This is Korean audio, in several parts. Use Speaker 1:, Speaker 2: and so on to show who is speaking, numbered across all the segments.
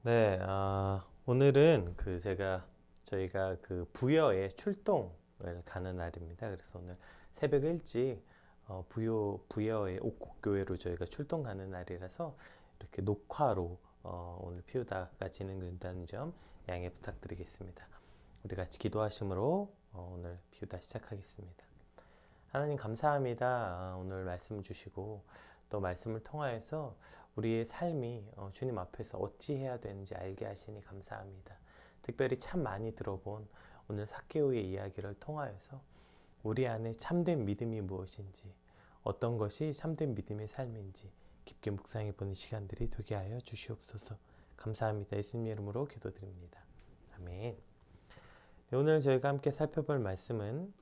Speaker 1: 네, 오늘은 저희가 그 부여에 출동을 가는 날입니다. 그래서 오늘 새벽 일찍 부여의 옥곡교회로 저희가 출동 가는 날이라서 이렇게 녹화로 오늘 피우다가 진행된다는 점 양해 부탁드리겠습니다. 우리 같이 기도하심으로 오늘 피우다 시작하겠습니다. 하나님 감사합니다. 오늘 말씀 주시고 또 말씀을 통하여서 우리의 삶이 주님 앞에서 어찌해야 되는지 알게 하시니 감사합니다. 특별히 참 많이 들어본 오늘 삭개오의 이야기를 통하여서 우리 안에 참된 믿음이 무엇인지, 어떤 것이 참된 믿음의 삶인지 깊게 묵상해 보는 시간들이 되게 하여 주시옵소서. 감사합니다. 예수님 이름으로 기도드립니다. 아멘. 네, 오늘 저희가 함께 살펴볼 말씀은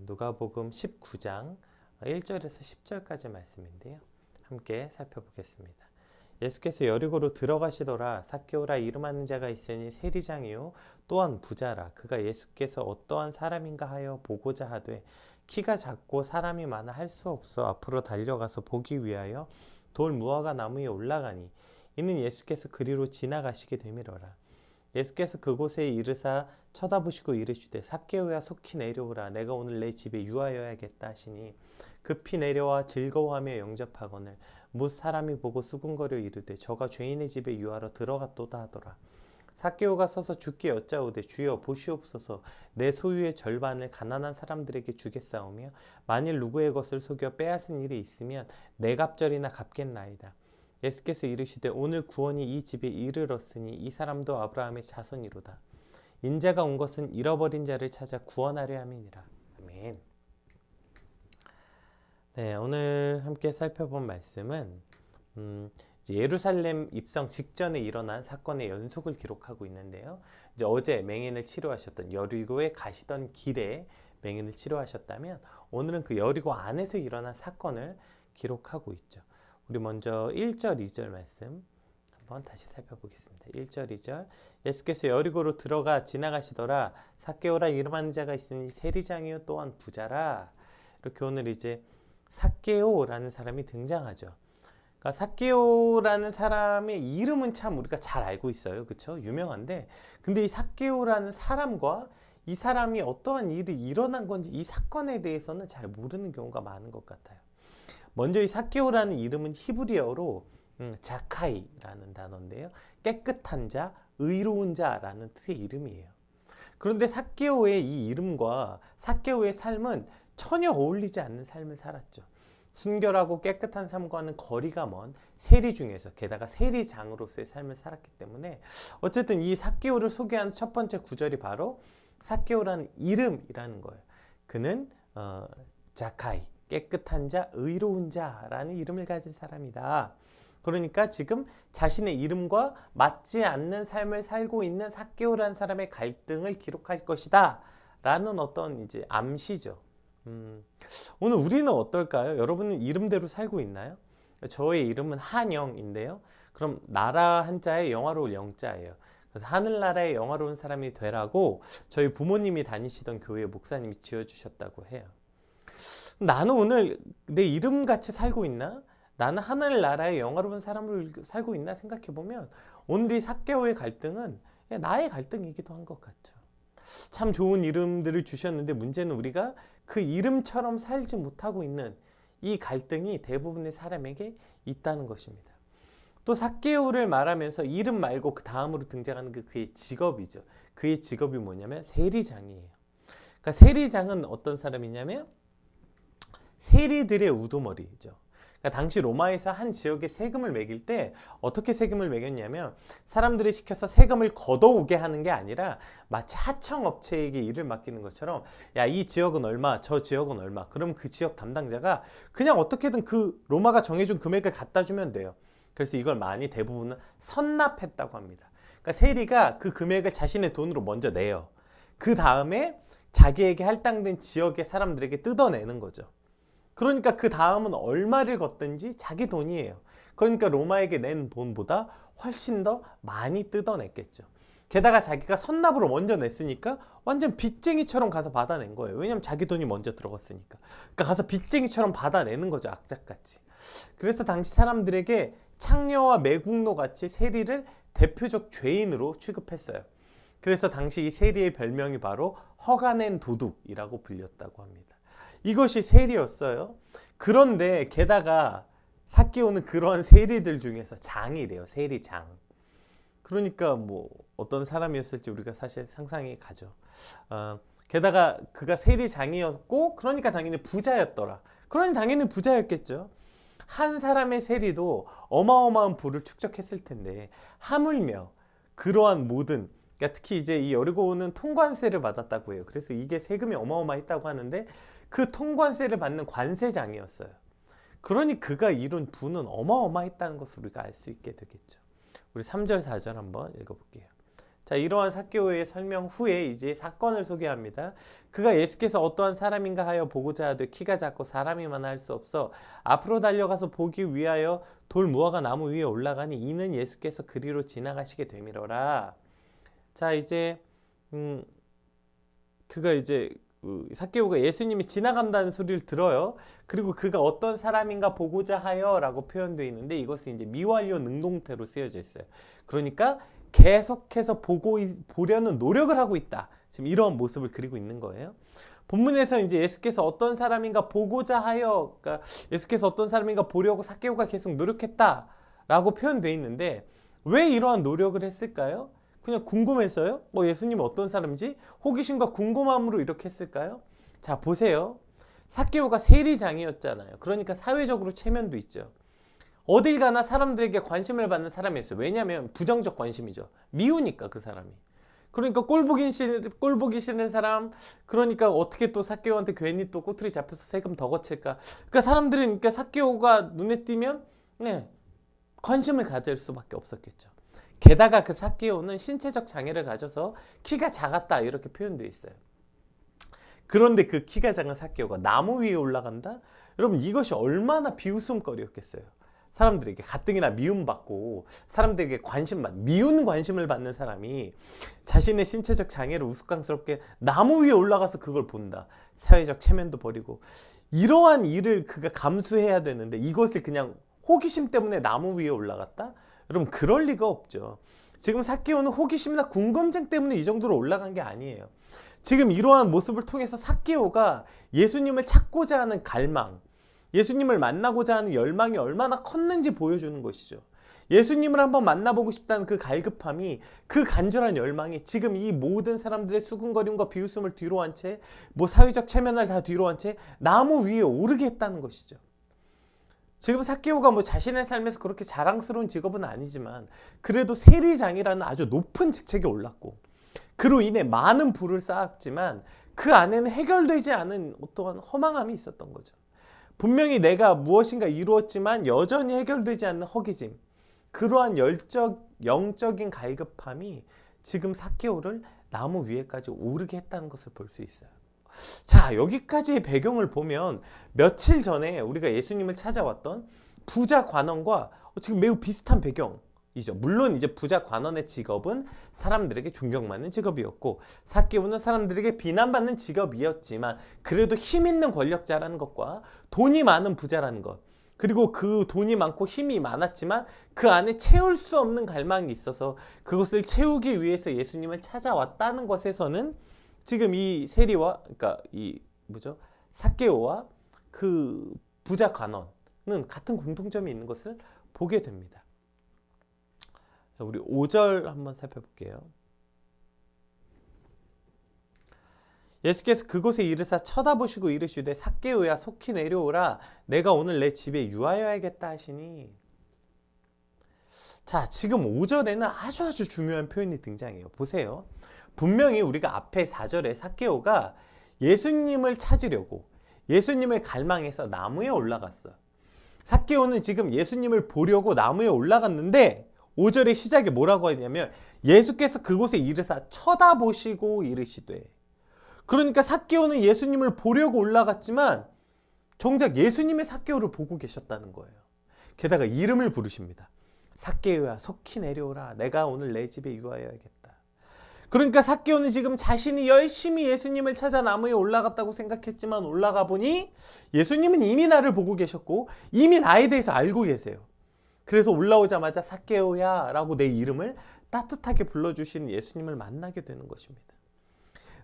Speaker 1: 누가복음 19장 1절에서 10절까지 말씀인데요. 함께 살펴보겠습니다. 예수께서 여리고로 들어가시더라. 삭개오라 이름하는 자가 있으니 세리장이요 또한 부자라. 그가 예수께서 어떠한 사람인가 하여 보고자 하되 키가 작고 사람이 많아 할 수 없어 앞으로 달려가서 보기 위하여 돌 무화과 나무에 올라가니 이는 예수께서 그리로 지나가시게 되미러라. 예수께서 그곳에 이르사 쳐다보시고 이르시되 삭개오야 속히 내려오라. 내가 오늘 내 집에 유하여야겠다 하시니 급히 내려와 즐거워하며 영접하거늘 뭇 사람이 보고 수군거려 이르되 저가 죄인의 집에 유하러 들어갔도다 하더라. 삭개오가 서서 주께 여짜오되 주여 보시옵소서 내 소유의 절반을 가난한 사람들에게 주겠사오며 만일 누구의 것을 속여 빼앗은 일이 있으면 내 갑절이나 갚겠나이다. 예수께서 이르시되 오늘 구원이 이 집에 이르렀으니 이 사람도 아브라함의 자손이로다. 인자가 온 것은 잃어버린 자를 찾아 구원하려 함이니라. 아멘. 네, 오늘 함께 살펴본 말씀은 이제 예루살렘 입성 직전에 일어난 사건의 연속을 기록하고 있는데요. 이제 어제 맹인을 치료하셨던 여리고에 가시던 길에 맹인을 치료하셨다면 오늘은 그 여리고 안에서 일어난 사건을 기록하고 있죠. 우리 먼저 1절, 2절 말씀 한번 다시 살펴보겠습니다. 1절, 2절 예수께서 여리고로 들어가 지나가시더라. 삭개오라 이름하는 자가 있으니 세리장이요 또한 부자라. 이렇게 오늘 이제 삭개오라는 사람이 등장하죠. 그러니까 삭개오라는 사람의 이름은 참 우리가 잘 알고 있어요. 그렇죠? 유명한데 근데 이 삭개오라는 사람과 이 사람이 어떠한 일이 일어난 건지 이 사건에 대해서는 잘 모르는 경우가 많은 것 같아요. 먼저 이 삭개오라는 이름은 히브리어로 자카이라는 단어인데요. 깨끗한 자, 의로운 자라는 뜻의 이름이에요. 그런데 삭개오의 이 이름과 삭개오의 삶은 전혀 어울리지 않는 삶을 살았죠. 순결하고 깨끗한 삶과는 거리가 먼 세리 중에서 게다가 세리장으로서의 삶을 살았기 때문에 어쨌든 이 삭개오를 소개하는 첫 번째 구절이 바로 삭개오라는 이름이라는 거예요. 그는 자카이 깨끗한 자, 의로운 자라는 이름을 가진 사람이다. 그러니까 지금 자신의 이름과 맞지 않는 삶을 살고 있는 삭개오라는 사람의 갈등을 기록할 것이다 라는 어떤 이제 암시죠. 오늘 우리는 어떨까요? 여러분은 이름대로 살고 있나요? 저의 이름은 한영인데요. 그럼 나라 한자에 영화로울 영자예요. 그래서 하늘나라의 영화로운 사람이 되라고 저희 부모님이 다니시던 교회 목사님이 지어주셨다고 해요. 나는 오늘 내 이름같이 살고 있나? 나는 하늘나라의 영화로운 사람으로 살고 있나 생각해보면 오늘 이 삭개오의 갈등은 나의 갈등이기도 한 것 같죠. 참 좋은 이름들을 주셨는데 문제는 우리가 그 이름처럼 살지 못하고 있는 이 갈등이 대부분의 사람에게 있다는 것입니다. 또 삭개오를 말하면서 이름 말고 그 다음으로 등장하는 그의 직업이죠. 그의 직업이 뭐냐면 세리장이에요. 그러니까 세리장은 어떤 사람이냐면 세리들의 우두머리죠. 그러니까 당시 로마에서 한 지역에 세금을 매길 때 어떻게 세금을 매겼냐면 사람들을 시켜서 세금을 걷어오게 하는 게 아니라 마치 하청업체에게 일을 맡기는 것처럼 야, 이 지역은 얼마, 저 지역은 얼마. 그럼 그 지역 담당자가 그냥 어떻게든 그 로마가 정해준 금액을 갖다 주면 돼요. 그래서 이걸 많이 대부분은 선납했다고 합니다. 그러니까 세리가 그 금액을 자신의 돈으로 먼저 내요. 그 다음에 자기에게 할당된 지역의 사람들에게 뜯어내는 거죠. 그러니까 그 다음은 얼마를 걷든지 자기 돈이에요. 그러니까 로마에게 낸 돈보다 훨씬 더 많이 뜯어냈겠죠. 게다가 자기가 선납으로 먼저 냈으니까 완전 빚쟁이처럼 가서 받아낸 거예요. 왜냐면 자기 돈이 먼저 들어갔으니까. 그러니까 가서 빚쟁이처럼 받아내는 거죠. 악착같이. 그래서 당시 사람들에게 창녀와 매국노 같이 세리를 대표적 죄인으로 취급했어요. 그래서 당시 이 세리의 별명이 바로 허가낸 도둑이라고 불렸다고 합니다. 이것이 세리였어요. 그런데 게다가 삭개오는 그러한 세리들 중에서 장이래요. 세리장. 그러니까 뭐 어떤 사람이었을지 우리가 사실 상상이 가죠. 게다가 그가 세리장이었고 그러니까 당연히 부자였더라. 그러니 당연히 부자였겠죠. 한 사람의 세리도 어마어마한 부를 축적했을 텐데 하물며 그러한 모든, 그러니까 특히 이제 이 여리고는 통관세를 받았다고 해요. 그래서 이게 세금이 어마어마했다고 하는데 그 통관세를 받는 관세장이었어요. 그러니 그가 이룬 부는 어마어마했다는 것을 우리가 알 수 있게 되겠죠. 우리 3절 4절 한번 읽어볼게요. 자, 이러한 삭개오의 설명 후에 이제 사건을 소개합니다. 그가 예수께서 어떠한 사람인가 하여 보고자 하되 키가 작고 사람이 많아 할 수 없어 앞으로 달려가서 보기 위하여 돌 무화과 나무 위에 올라가니 이는 예수께서 그리로 지나가시게 되미러라. 자, 이제 그가 이제 삭개오가 예수님이 지나간다는 소리를 들어요. 그리고 그가 어떤 사람인가 보고자 하여 라고 표현되어 있는데 이것은 이제 미완료 능동태로 쓰여져 있어요. 그러니까 계속해서 보려는 노력을 하고 있다. 지금 이런 모습을 그리고 있는 거예요. 본문에서 이제 예수께서 어떤 사람인가 보고자 하여, 그러니까 예수께서 어떤 사람인가 보려고 삭개오가 계속 노력했다 라고 표현되어 있는데 왜 이러한 노력을 했을까요? 그냥 궁금해서요? 예수님 어떤 사람인지 호기심과 궁금함으로 이렇게 했을까요? 자, 보세요. 삭개오가 세리장이었잖아요. 그러니까 사회적으로 체면도 있죠. 어딜 가나 사람들에게 관심을 받는 사람이었어요. 왜냐하면 부정적 관심이죠. 미우니까 그 사람이. 그러니까 꼴 보기 싫은 사람, 그러니까 어떻게 또 삭개오한테 괜히 또 꼬투리 잡혀서 세금 더 거칠까. 그러니까 사람들은 그러니까 삭개오가 눈에 띄면 관심을 가질 수밖에 없었겠죠. 게다가 그 삭개오는 신체적 장애를 가져서 키가 작았다 이렇게 표현되어 있어요. 그런데 그 키가 작은 삭개오가 나무 위에 올라간다? 여러분 이것이 얼마나 비웃음거리였겠어요. 사람들에게 가뜩이나 미움받고 사람들에게 미운 관심을 받는 사람이 자신의 신체적 장애를 우스꽝스럽게 나무 위에 올라가서 그걸 본다. 사회적 체면도 버리고 이러한 일을 그가 감수해야 되는데 이것을 그냥 호기심 때문에 나무 위에 올라갔다? 여러분 그럴 리가 없죠. 지금 삭개오는 호기심이나 궁금증 때문에 이 정도로 올라간 게 아니에요. 지금 이러한 모습을 통해서 삭개오가 예수님을 찾고자 하는 갈망, 예수님을 만나고자 하는 열망이 얼마나 컸는지 보여주는 것이죠. 예수님을 한번 만나보고 싶다는 그 갈급함이, 그 간절한 열망이 지금 이 모든 사람들의 수군거림과 비웃음을 뒤로 한 채, 사회적 체면을 다 뒤로 한 채 나무 위에 오르게 했다는 것이죠. 지금 삭개오가 자신의 삶에서 그렇게 자랑스러운 직업은 아니지만 그래도 세리장이라는 아주 높은 직책에 올랐고 그로 인해 많은 부를 쌓았지만 그 안에는 해결되지 않은 어떠한 허망함이 있었던 거죠. 분명히 내가 무엇인가 이루었지만 여전히 해결되지 않는 허기짐, 그러한 영적인 갈급함이 지금 삭개오를 나무 위에까지 오르게 했다는 것을 볼 수 있어요. 자, 여기까지의 배경을 보면 며칠 전에 우리가 예수님을 찾아왔던 부자 관원과 지금 매우 비슷한 배경이죠. 물론 이제 부자 관원의 직업은 사람들에게 존경받는 직업이었고 삭개오는 사람들에게 비난받는 직업이었지만 그래도 힘 있는 권력자라는 것과 돈이 많은 부자라는 것, 그리고 그 돈이 많고 힘이 많았지만 그 안에 채울 수 없는 갈망이 있어서 그것을 채우기 위해서 예수님을 찾아왔다는 것에서는 지금 이 세리와, 그러니까 삭개오와 그 부자 관원은 같은 공통점이 있는 것을 보게 됩니다. 우리 5절 한번 살펴볼게요. 예수께서 그곳에 이르사 쳐다보시고 이르시되 삭개오야 속히 내려오라 내가 오늘 내 집에 유하여야겠다 하시니. 자, 지금 5절에는 아주 중요한 표현이 등장해요. 보세요. 분명히 우리가 앞에 4절에 삭개오가 예수님을 찾으려고 예수님을 갈망해서 나무에 올라갔어요. 삭개오는 지금 예수님을 보려고 나무에 올라갔는데 5절의 시작에 뭐라고 하냐면 예수께서 그곳에 이르사 쳐다보시고 이르시되, 그러니까 삭개오는 예수님을 보려고 올라갔지만 정작 예수님의 삭개오를 보고 계셨다는 거예요. 게다가 이름을 부르십니다. 삭개오야 속히 내려오라 내가 오늘 내 집에 유하여야겠다. 그러니까 삭개오는 지금 자신이 열심히 예수님을 찾아 나무에 올라갔다고 생각했지만 올라가 보니 예수님은 이미 나를 보고 계셨고 이미 나에 대해서 알고 계세요. 그래서 올라오자마자 삭개오야 라고 내 이름을 따뜻하게 불러주시는 예수님을 만나게 되는 것입니다.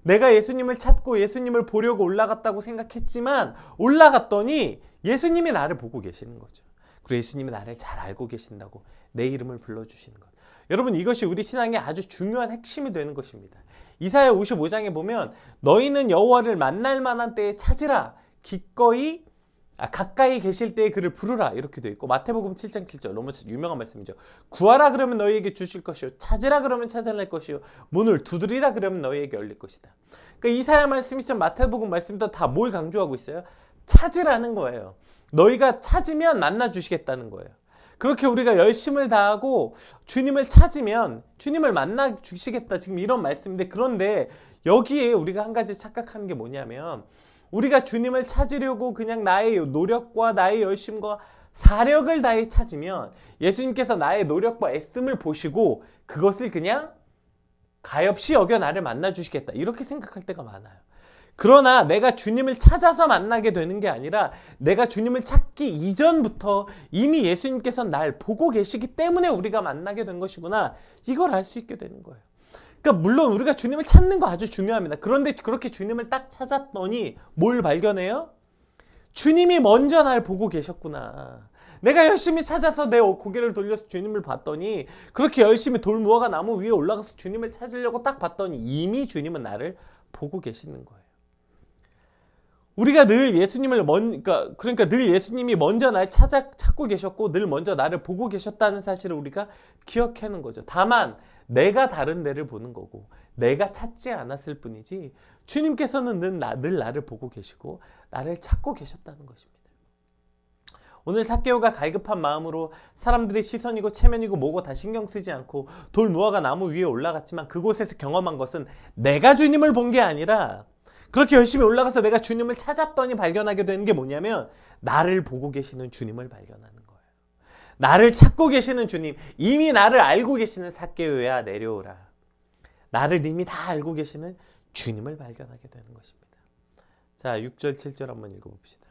Speaker 1: 내가 예수님을 찾고 예수님을 보려고 올라갔다고 생각했지만 올라갔더니 예수님이 나를 보고 계시는 거죠. 그리고 예수님이 나를 잘 알고 계신다고 내 이름을 불러주시는 것. 여러분, 이것이 우리 신앙의 아주 중요한 핵심이 되는 것입니다. 이사야 55장에 보면 너희는 여호와를 만날 만한 때에 찾으라. 가까이 계실 때에 그를 부르라 이렇게 되어 있고, 마태복음 7장 7절 너무 유명한 말씀이죠. 구하라 그러면 너희에게 주실 것이요 찾으라 그러면 찾아낼 것이요 문을 두드리라 그러면 너희에게 열릴 것이다. 그러니까 이사야 말씀이든 마태복음 말씀이든 다 뭘 강조하고 있어요? 찾으라는 거예요. 너희가 찾으면 만나 주시겠다는 거예요. 그렇게 우리가 열심을 다하고 주님을 찾으면 주님을 만나 주시겠다, 지금 이런 말씀인데, 그런데 여기에 우리가 한 가지 착각하는 게 뭐냐면, 우리가 주님을 찾으려고 그냥 나의 노력과 나의 열심과 사력을 다해 찾으면 예수님께서 나의 노력과 애씀을 보시고 그것을 그냥 가엾이 여겨 나를 만나 주시겠다 이렇게 생각할 때가 많아요. 그러나 내가 주님을 찾아서 만나게 되는 게 아니라 내가 주님을 찾기 이전부터 이미 예수님께서 날 보고 계시기 때문에 우리가 만나게 된 것이구나, 이걸 알 수 있게 되는 거예요. 그러니까 물론 우리가 주님을 찾는 거 아주 중요합니다. 그런데 그렇게 주님을 딱 찾았더니 뭘 발견해요? 주님이 먼저 날 보고 계셨구나. 내가 열심히 찾아서 내 고개를 돌려서 주님을 봤더니, 그렇게 열심히 돌 무화과 나무 위에 올라가서 주님을 찾으려고 딱 봤더니 이미 주님은 나를 보고 계시는 거예요. 우리가 늘 예수님을 그러니까 늘 예수님이 먼저 날 찾고 계셨고 늘 먼저 나를 보고 계셨다는 사실을 우리가 기억하는 거죠. 다만 내가 다른 데를 보는 거고 내가 찾지 않았을 뿐이지 주님께서는 늘 나를 보고 계시고 나를 찾고 계셨다는 것입니다. 오늘 삭개오가 갈급한 마음으로 사람들의 시선이고 체면이고 뭐고 다 신경 쓰지 않고 돌 무화과 나무 위에 올라갔지만 그곳에서 경험한 것은 내가 주님을 본 게 아니라, 그렇게 열심히 올라가서 내가 주님을 찾았더니 발견하게 되는 게 뭐냐면 나를 보고 계시는 주님을 발견하는 거예요. 나를 찾고 계시는 주님, 이미 나를 알고 계시는 삭개오야 내려오라. 나를 이미 다 알고 계시는 주님을 발견하게 되는 것입니다. 자, 6절 7절 한번 읽어봅시다.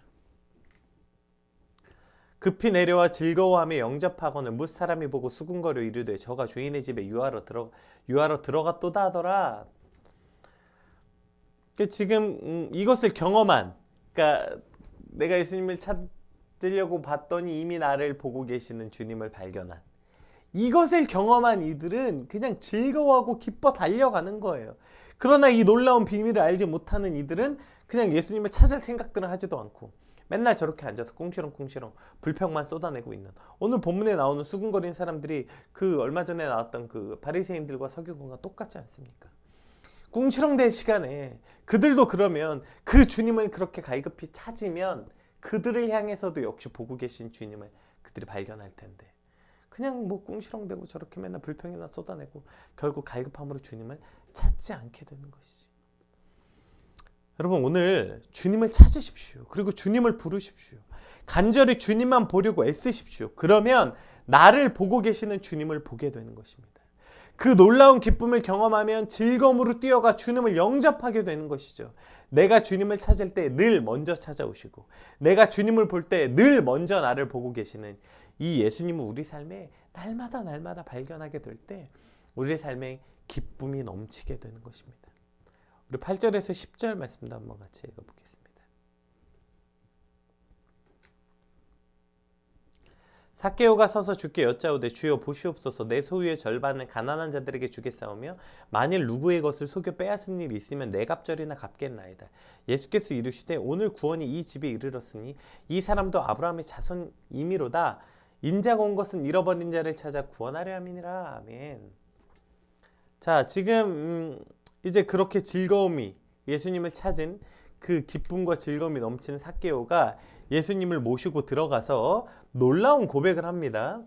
Speaker 1: 급히 내려와 즐거워하며 영접하거늘 뭇 사람이 보고 수군거려 이르되 저가 주인의 집에 유하러 들어갔도다 하더라. 지금 이것을 경험한, 그러니까 내가 예수님을 찾으려고 봤더니 이미 나를 보고 계시는 주님을 발견한, 이것을 경험한 이들은 그냥 즐거워하고 기뻐 달려가는 거예요. 그러나 이 놀라운 비밀을 알지 못하는 이들은 그냥 예수님을 찾을 생각들은 하지도 않고 맨날 저렇게 앉아서 꿍시렁꿍시렁 불평만 쏟아내고 있는, 오늘 본문에 나오는 수군거리는 사람들이 그 얼마 전에 나왔던 그 바리새인들과 서기관과 똑같지 않습니까? 꿍시렁댈 시간에 그들도 그러면 그 주님을 그렇게 갈급히 찾으면 그들을 향해서도 역시 보고 계신 주님을 그들이 발견할 텐데, 그냥 뭐 꿍시렁대고 저렇게 맨날 불평이나 쏟아내고 결국 갈급함으로 주님을 찾지 않게 되는 것이지. 여러분, 오늘 주님을 찾으십시오. 그리고 주님을 부르십시오. 간절히 주님만 보려고 애쓰십시오. 그러면 나를 보고 계시는 주님을 보게 되는 것입니다. 그 놀라운 기쁨을 경험하면 즐거움으로 뛰어가 주님을 영접하게 되는 것이죠. 내가 주님을 찾을 때 늘 먼저 찾아오시고 내가 주님을 볼 때 늘 먼저 나를 보고 계시는 이 예수님을 우리 삶에 날마다 발견하게 될 때 우리 삶에 기쁨이 넘치게 되는 것입니다. 우리 8절에서 10절 말씀도 한번 같이 읽어보겠습니다. 삭개오가 서서 주께 여짜오되 주여 보시옵소서, 내 소유의 절반을 가난한 자들에게 주겠사오며 만일 누구의 것을 속여 빼앗은 일이 있으면 네 갑절이나 갚겠나이다. 예수께서 이르시되 오늘 구원이 이 집에 이르렀으니 이 사람도 아브라함의 자손이미로다. 인자가 온 것은 잃어버린 자를 찾아 구원하려 함이니라. 아멘. 자, 지금 이제 그렇게 즐거움이, 예수님을 찾은 그 기쁨과 즐거움이 넘치는 삭개오가 예수님을 모시고 들어가서 놀라운 고백을 합니다.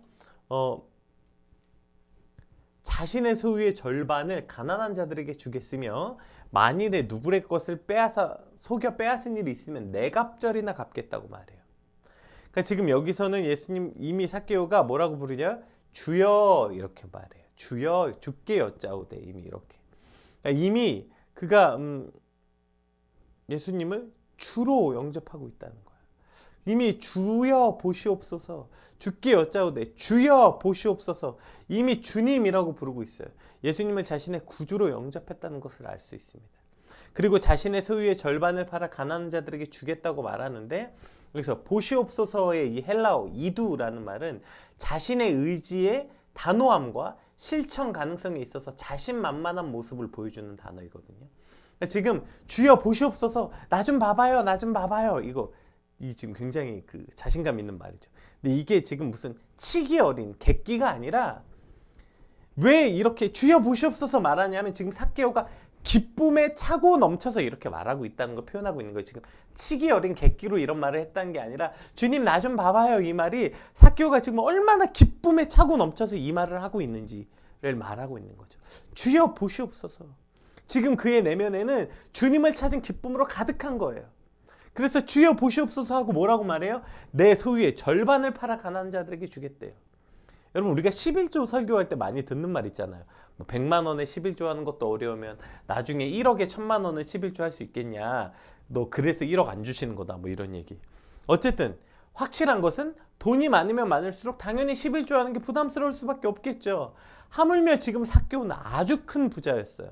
Speaker 1: 자신의 소유의 절반을 가난한 자들에게 주겠으며 만일에 누구의 것을 속여 빼앗은 일이 있으면 네 갑절이나 갚겠다고 말해요. 그러니까 지금 여기서는 예수님, 이미 삭개오가 뭐라고 부르냐? 주여 이렇게 말해요. 주여, 주께 여짜오되, 이미 이렇게. 그러니까 이미 그가 예수님을 주로 영접하고 있다는 거예요. 이미 주여 보시옵소서, 주께 여짜오되 주여 보시옵소서, 이미 주님이라고 부르고 있어요. 예수님을 자신의 구주로 영접했다는 것을 알 수 있습니다. 그리고 자신의 소유의 절반을 팔아 가난한 자들에게 주겠다고 말하는데, 그래서 보시옵소서의 이 헬라어 이두라는 말은 자신의 의지의 단호함과 실천 가능성에 있어서 자신만만한 모습을 보여주는 단어이거든요. 그러니까 지금 주여 보시옵소서, 나 좀 봐봐요, 나 좀 봐봐요, 이 지금 굉장히 그 자신감 있는 말이죠. 근데 이게 지금 무슨 치기 어린 객기가 아니라, 왜 이렇게 주여 보시옵소서 말하냐면 지금 삭개오가 기쁨에 차고 넘쳐서 이렇게 말하고 있다는 걸 표현하고 있는 거예요. 지금 치기 어린 객기로 이런 말을 했다는 게 아니라, 주님 나 좀 봐봐요, 이 말이 삭개오가 지금 얼마나 기쁨에 차고 넘쳐서 이 말을 하고 있는지를 말하고 있는 거죠. 주여 보시옵소서. 지금 그의 내면에는 주님을 찾은 기쁨으로 가득한 거예요. 그래서 주여 보시옵소서 하고 뭐라고 말해요? 내 소유의 절반을 팔아 가난한 자들에게 주겠대요. 여러분, 우리가 11조 설교할 때 많이 듣는 말 있잖아요. 뭐 100만 원에 11조 하는 것도 어려우면 나중에 1억에 1000만 원을 11조 할 수 있겠냐, 너 그래서 1억 안 주시는 거다, 뭐 이런 얘기. 어쨌든 확실한 것은 돈이 많으면 많을수록 당연히 11조 하는 게 부담스러울 수밖에 없겠죠. 하물며 지금 삭개오는 아주 큰 부자였어요.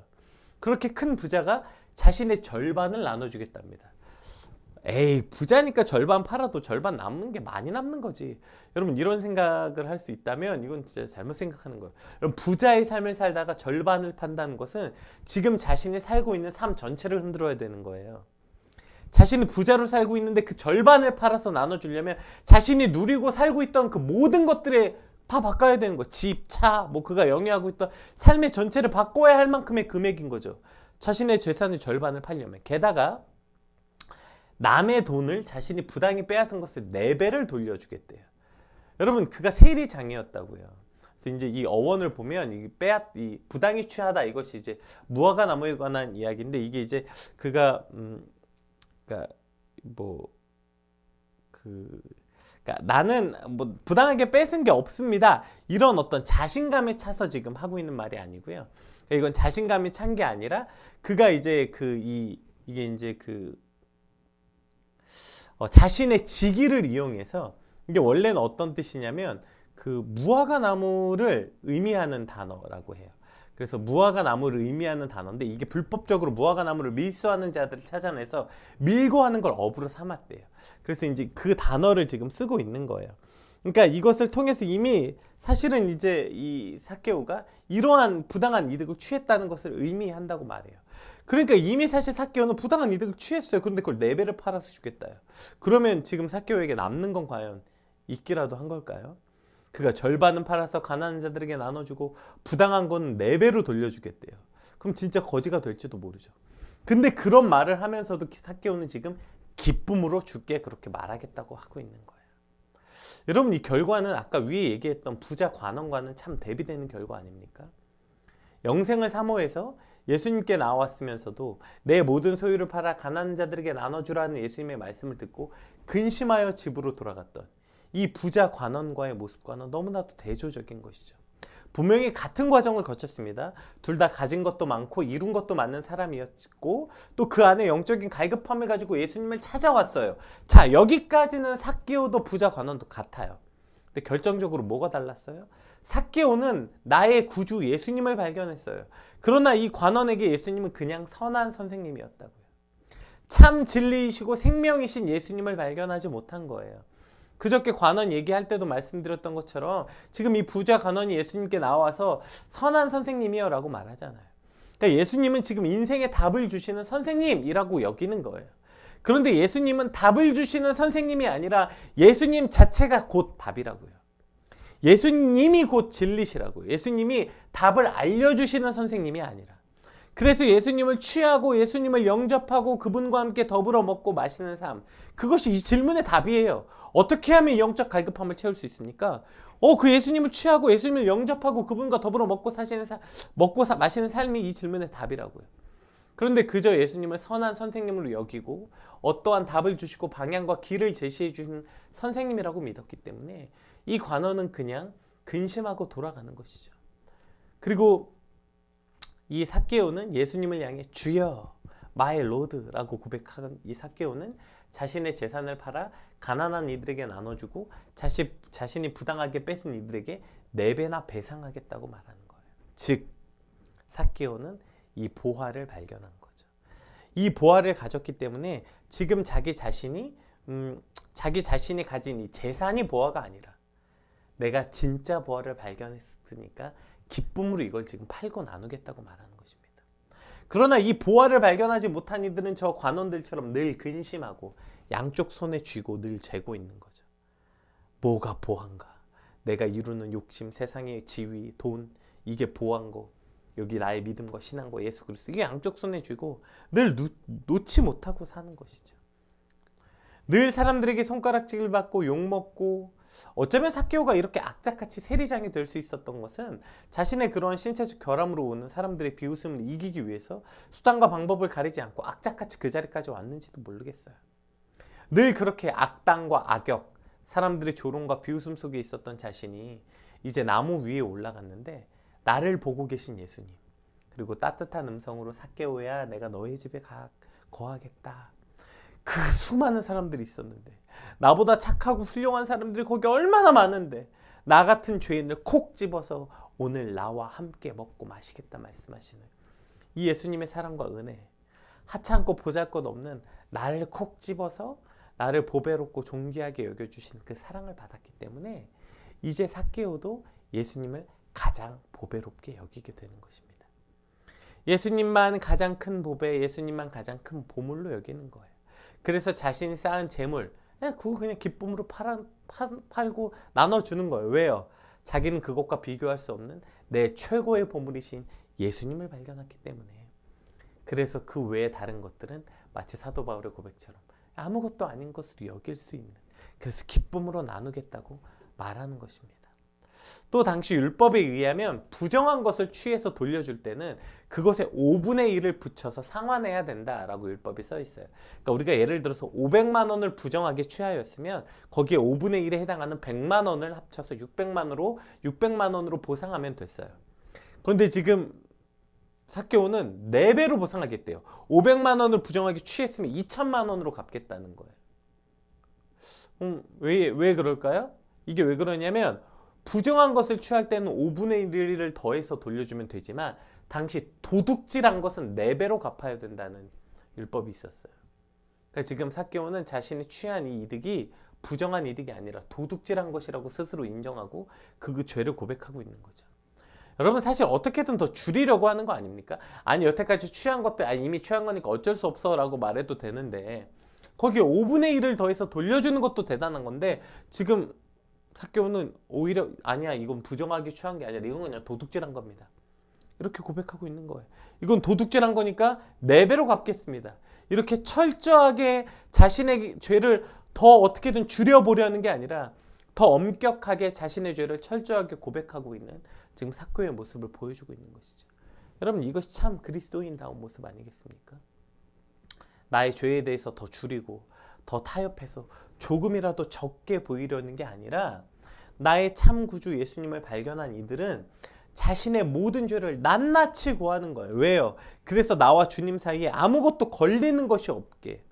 Speaker 1: 그렇게 큰 부자가 자신의 절반을 나눠주겠답니다. 에이, 부자니까 절반 팔아도 절반 남는 게 많이 남는 거지. 여러분, 이런 생각을 할 수 있다면 이건 진짜 잘못 생각하는 거예요. 여러분, 부자의 삶을 살다가 절반을 판다는 것은 지금 자신이 살고 있는 삶 전체를 흔들어야 되는 거예요. 자신이 부자로 살고 있는데 그 절반을 팔아서 나눠주려면 자신이 누리고 살고 있던 그 모든 것들에 다 바꿔야 되는 거예요. 집, 차, 뭐 그가 영위하고 있던 삶의 전체를 바꿔야 할 만큼의 금액인 거죠. 자신의 재산의 절반을 팔려면. 게다가 남의 돈을 자신이 부당히 빼앗은 것을 4배를 돌려주겠대요. 여러분, 그가 세리장이었다고요. 그래서 이제 이 어원을 보면 이 부당히 취하다, 이것이 이제 무화과 나무에 관한 이야기인데, 이게 이제 그가 그러니까 그러니까 나는 뭐 부당하게 뺏은 게 없습니다, 이런 어떤 자신감에 차서 지금 하고 있는 말이 아니고요. 이건 자신감이 찬 게 아니라 그가 이제 이게 이제 자신의 직위를 이용해서, 이게 원래는 어떤 뜻이냐면 그 무화과 나무를 의미하는 단어라고 해요. 그래서 무화과 나무를 의미하는 단어인데, 이게 불법적으로 무화과 나무를 밀수하는 자들을 찾아내서 밀고 하는 걸 업으로 삼았대요. 그래서 이제 그 단어를 지금 쓰고 있는 거예요. 그러니까 이것을 통해서 이미 사실은 이제 이 삭개오가 이러한 부당한 이득을 취했다는 것을 의미한다고 말해요. 그러니까 이미 사실 삭개오는 부당한 이득을 취했어요. 그런데 그걸 4배를 팔아서 주겠다요. 그러면 지금 삭개오에게 남는 건 과연 있기라도 한 걸까요? 그가 절반은 팔아서 가난한 자들에게 나눠주고 부당한 건 4배로 돌려주겠대요. 그럼 진짜 거지가 될지도 모르죠. 근데 그런 말을 하면서도 삭개오는 지금 기쁨으로 주께 그렇게 말하겠다고 하고 있는 거예요. 여러분, 이 결과는 아까 위에 얘기했던 부자 관원과는 참 대비되는 결과 아닙니까? 영생을 사모해서 예수님께 나왔으면서도 내 모든 소유를 팔아 가난한 자들에게 나눠주라는 예수님의 말씀을 듣고 근심하여 집으로 돌아갔던 이 부자 관원과의 모습과는 너무나도 대조적인 것이죠. 분명히 같은 과정을 거쳤습니다. 둘 다 가진 것도 많고 이룬 것도 많은 사람이었고, 또 그 안에 영적인 갈급함을 가지고 예수님을 찾아왔어요. 자, 여기까지는 삭개오도 부자 관원도 같아요. 근데 결정적으로 뭐가 달랐어요? 삭개오는 나의 구주 예수님을 발견했어요. 그러나 이 관원에게 예수님은 그냥 선한 선생님이었다고요. 참 진리이시고 생명이신 예수님을 발견하지 못한 거예요. 그저께 관원 얘기할 때도 말씀드렸던 것처럼 지금 이 부자 관원이 예수님께 나와서 선한 선생님이요 라고 말하잖아요. 그러니까 예수님은 지금 인생의 답을 주시는 선생님이라고 여기는 거예요. 그런데 예수님은 답을 주시는 선생님이 아니라 예수님 자체가 곧 답이라고요. 예수님이 곧 진리시라고요. 예수님이 답을 알려주시는 선생님이 아니라. 그래서 예수님을 취하고 예수님을 영접하고 그분과 함께 더불어 먹고 마시는 삶, 그것이 이 질문의 답이에요. 어떻게 하면 영적 갈급함을 채울 수 있습니까? 그 예수님을 취하고 예수님을 영접하고 그분과 더불어 먹고 마시는 삶이 이 질문의 답이라고요. 그런데 그저 예수님을 선한 선생님으로 여기고 어떠한 답을 주시고 방향과 길을 제시해 주신 선생님이라고 믿었기 때문에 이 관원은 그냥 근심하고 돌아가는 것이죠. 그리고 이 삭개오는 예수님을 향해 주여 마이 로드라고 고백한 이 삭개오는 자신의 재산을 팔아 가난한 이들에게 나눠주고 자신이 부당하게 뺏은 이들에게 4배나 배상하겠다고 말하는 거예요. 즉 삭개오는 이 보화를 발견한 거죠. 이 보화를 가졌기 때문에 지금 자기 자신이 가진 이 재산이 보화가 아니라 내가 진짜 보화를 발견했으니까 기쁨으로 이걸 지금 팔고 나누겠다고 말하는 것입니다. 그러나 이 보화를 발견하지 못한 이들은 저 관원들처럼 늘 근심하고 양쪽 손에 쥐고 늘 재고 있는 거죠. 뭐가 보화인가? 내가 이루는 욕심, 세상의 지위, 돈, 이게 보화인 거. 여기 나의 믿음과 신앙과 예수 그리스도, 이게 양쪽 손에 쥐고 늘 놓지 못하고 사는 것이죠. 늘 사람들에게 손가락질을 받고 욕먹고, 어쩌면 삭개오가 이렇게 악착같이 세리장이 될 수 있었던 것은 자신의 그런 신체적 결함으로 오는 사람들의 비웃음을 이기기 위해서 수단과 방법을 가리지 않고 악착같이 그 자리까지 왔는지도 모르겠어요. 늘 그렇게 악당과 악역, 사람들의 조롱과 비웃음 속에 있었던 자신이 이제 나무 위에 올라갔는데 나를 보고 계신 예수님, 그리고 따뜻한 음성으로 삭개오야 내가 너희 집에 거하겠다. 그 수많은 사람들이 있었는데, 나보다 착하고 훌륭한 사람들이 거기 얼마나 많은데 나 같은 죄인을 콕 집어서 오늘 나와 함께 먹고 마시겠다 말씀하시는 이 예수님의 사랑과 은혜, 하찮고 보잘것없는 나를 콕 집어서 나를 보배롭고 존귀하게 여겨주신 그 사랑을 받았기 때문에 이제 삭개오도 예수님을 가장 보배롭게 여기게 되는 것입니다. 예수님만 가장 큰 보배, 예수님만 가장 큰 보물로 여기는 거예요. 그래서 자신이 쌓은 재물, 그거 그냥 기쁨으로 팔고 나눠주는 거예요. 왜요? 자기는 그것과 비교할 수 없는 내 최고의 보물이신 예수님을 발견했기 때문에. 그래서 그 외에 다른 것들은 마치 사도 바울의 고백처럼 아무것도 아닌 것으로 여길 수 있는, 그래서 기쁨으로 나누겠다고 말하는 것입니다. 또 당시 율법에 의하면 부정한 것을 취해서 돌려줄 때는 그것에 5분의 1을 붙여서 상환해야 된다라고 율법이 써 있어요. 그러니까 우리가 예를 들어서 500만 원을 부정하게 취하였으면 거기에 5분의 1에 해당하는 100만 원을 합쳐서 600만 원으로 보상하면 됐어요. 그런데 지금 삭개오는 4배로 보상하겠대요. 500만 원을 부정하게 취했으면 2천만 원으로 갚겠다는 거예요. 왜 그럴까요? 이게 왜 그러냐면 부정한 것을 취할 때는 5분의 1을 더해서 돌려주면 되지만 당시 도둑질한 것은 4배로 갚아야 된다는 율법이 있었어요. 그러니까 지금 삭개오는 자신이 취한 이 이득이 부정한 이득이 아니라 도둑질한 것이라고 스스로 인정하고 그 죄를 고백하고 있는 거죠. 여러분, 사실 어떻게든 더 줄이려고 하는 거 아닙니까? 아니, 여태까지 취한 것들 이미 취한 거니까 어쩔 수 없어 라고 말해도 되는데 거기에 5분의 1을 더해서 돌려주는 것도 대단한 건데 지금 삭개오는 오히려 아니야, 이건 부정하게 취한 게 아니라 이건 그냥 도둑질한 겁니다. 이렇게 고백하고 있는 거예요. 이건 도둑질한 거니까 4배로 갚겠습니다. 이렇게 철저하게 자신의 죄를 더 어떻게든 줄여보려는 게 아니라 더 엄격하게 자신의 죄를 철저하게 고백하고 있는 지금 삭개오의 모습을 보여주고 있는 것이죠. 여러분, 이것이 참 그리스도인다운 모습 아니겠습니까? 나의 죄에 대해서 더 줄이고 더 타협해서 조금이라도 적게 보이려는 게 아니라 나의 참 구주 예수님을 발견한 이들은 자신의 모든 죄를 낱낱이 고하는 거예요. 왜요? 그래서 나와 주님 사이에 아무것도 걸리는 것이 없게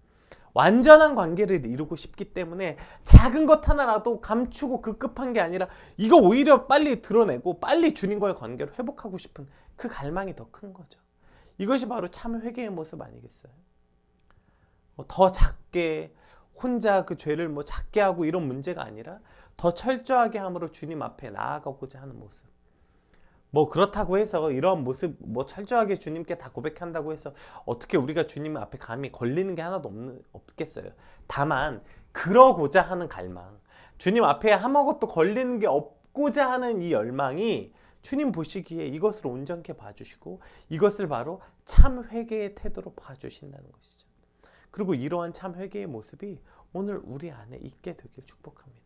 Speaker 1: 완전한 관계를 이루고 싶기 때문에 작은 것 하나라도 감추고 급급한 게 아니라 이거 오히려 빨리 드러내고 빨리 주님과의 관계를 회복하고 싶은 그 갈망이 더 큰 거죠. 이것이 바로 참 회개의 모습 아니겠어요? 더 작게 혼자 그 죄를 작게 하고 이런 문제가 아니라 더 철저하게 함으로 주님 앞에 나아가고자 하는 모습. 그렇다고 해서 이러한 모습 철저하게 주님께 다 고백한다고 해서 어떻게 우리가 주님 앞에 감히 걸리는 게 하나도 없겠어요. 다만 그러고자 하는 갈망, 주님 앞에 아무것도 걸리는 게 없고자 하는 이 열망이 주님 보시기에 이것을 온전케 봐주시고 이것을 바로 참 회개의 태도로 봐주신다는 것이죠. 그리고 이러한 참 회개의 모습이 오늘 우리 안에 있게 되길 축복합니다.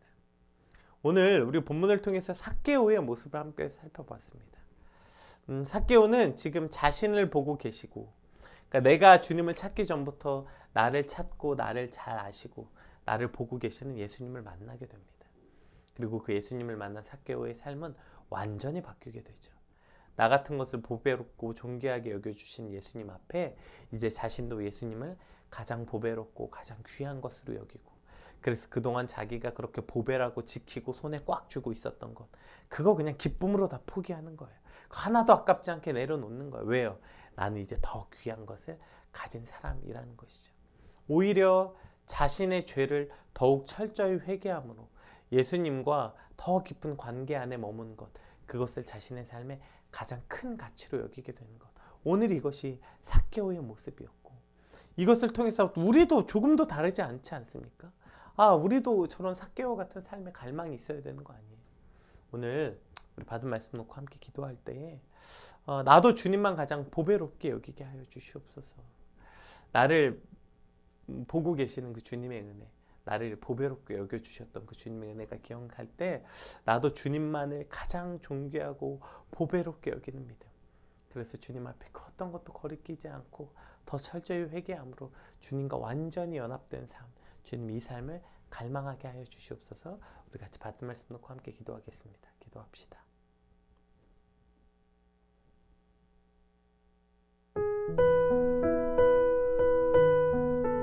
Speaker 1: 오늘 우리 본문을 통해서 삭개오의 모습을 함께 살펴봤습니다. 삭개오는 지금 자신을 보고 계시고, 그러니까 내가 주님을 찾기 전부터 나를 찾고 나를 잘 아시고 나를 보고 계시는 예수님을 만나게 됩니다. 그리고 그 예수님을 만난 삭개오의 삶은 완전히 바뀌게 되죠. 나 같은 것을 보배롭고 존귀하게 여겨주신 예수님 앞에 이제 자신도 예수님을 가장 보배롭고 가장 귀한 것으로 여기고, 그래서 그동안 자기가 그렇게 보배라고 지키고 손에 꽉 쥐고 있었던 것, 그거 그냥 기쁨으로 다 포기하는 거예요. 하나도 아깝지 않게 내려놓는 거예요. 왜요? 나는 이제 더 귀한 것을 가진 사람이라는 것이죠. 오히려 자신의 죄를 더욱 철저히 회개함으로 예수님과 더 깊은 관계 안에 머문 것, 그것을 자신의 삶의 가장 큰 가치로 여기게 되는 것. 오늘 이것이 삭개오의 모습이었고, 이것을 통해서 우리도 조금도 다르지 않지 않습니까? 우리도 저런 삭개오 같은 삶의 갈망이 있어야 되는 거 아니에요? 오늘 우리 받은 말씀 놓고 함께 기도할 때에 나도 주님만 가장 보배롭게 여기게 하여 주시옵소서. 나를 보고 계시는 그 주님의 은혜, 나를 보배롭게 여겨주셨던 그 주님의 은혜가 기억할 때 나도 주님만을 가장 존귀하고 보배롭게 여기는 믿음, 그래서 주님 앞에 그 어떤 것도 거리끼지 않고 더 철저히 회개함으로 주님과 완전히 연합된 삶, 주님 이 삶을 갈망하게 하여 주시옵소서. 우리 같이 받은 말씀 놓고 함께 기도하겠습니다. 기도합시다.